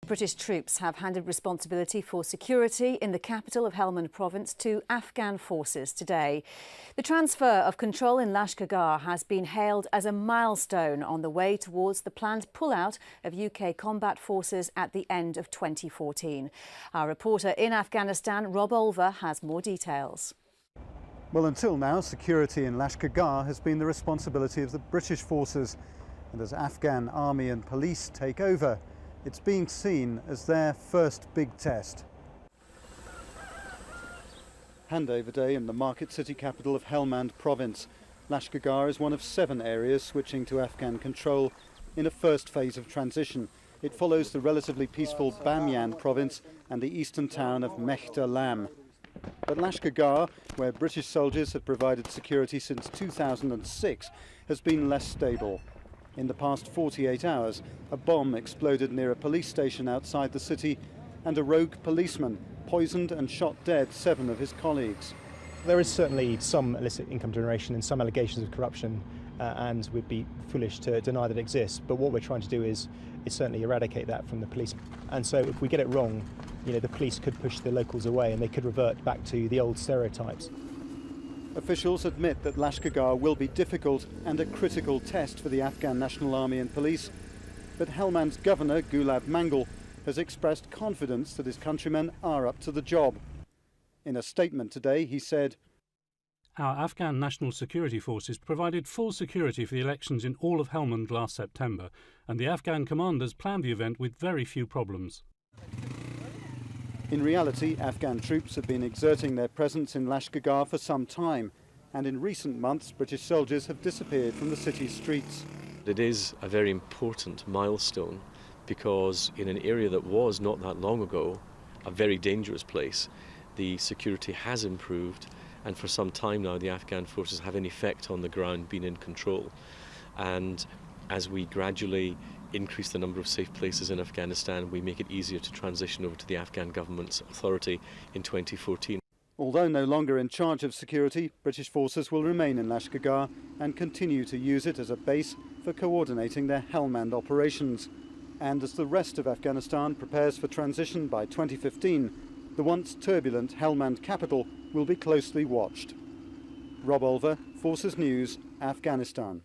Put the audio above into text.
British troops have handed responsibility for security in the capital of Helmand province to Afghan forces today. The transfer of control in Lashkar Gah has been hailed as a milestone on the way towards the planned pullout of UK combat forces at the end of 2014. Our reporter in Afghanistan, Rob Olver, has more details. Well, until now, security in Lashkar Gah has been the responsibility of the British forces. And as Afghan army and police take over, it's being seen as their first big test. Handover day in the market city capital of Helmand province. Lashkar Gah is one of 7 areas switching to Afghan control in a first phase of transition. It follows the relatively peaceful Bamyan province and the eastern town of Mehta Lam. But Lashkar Gah, where British soldiers have provided security since 2006, has been less stable. In the past 48 hours, a bomb exploded near a police station outside the city, and a rogue policeman poisoned and shot dead 7 of his colleagues. There is certainly some illicit income generation and some allegations of corruption, and we'd be foolish to deny that it exists. But what we're trying to do is certainly eradicate that from the police. And so if we get it wrong, the police could push the locals away and they could revert back to the old stereotypes. Officials admit that Lashkar Gah will be difficult and a critical test for the Afghan National Army and police. But Helmand's governor, Gulab Mangal, has expressed confidence that his countrymen are up to the job. In a statement today, he said, "Our Afghan National Security Forces provided full security for the elections in all of Helmand last September, and the Afghan commanders planned the event with very few problems." In reality, Afghan troops have been exerting their presence in Lashkar Gah for some time, and in recent months British soldiers have disappeared from the city's streets. It is a very important milestone because in an area that was not that long ago a very dangerous place, the security has improved, and for some time now the Afghan forces have in effect on the ground been in control. And as we gradually increase the number of safe places in Afghanistan, we make it easier to transition over to the Afghan government's authority in 2014. Although no longer in charge of security, British forces will remain in Lashkar Gah and continue to use it as a base for coordinating their Helmand operations. And as the rest of Afghanistan prepares for transition by 2015, the once turbulent Helmand capital will be closely watched. Rob Olver, Forces News, Afghanistan.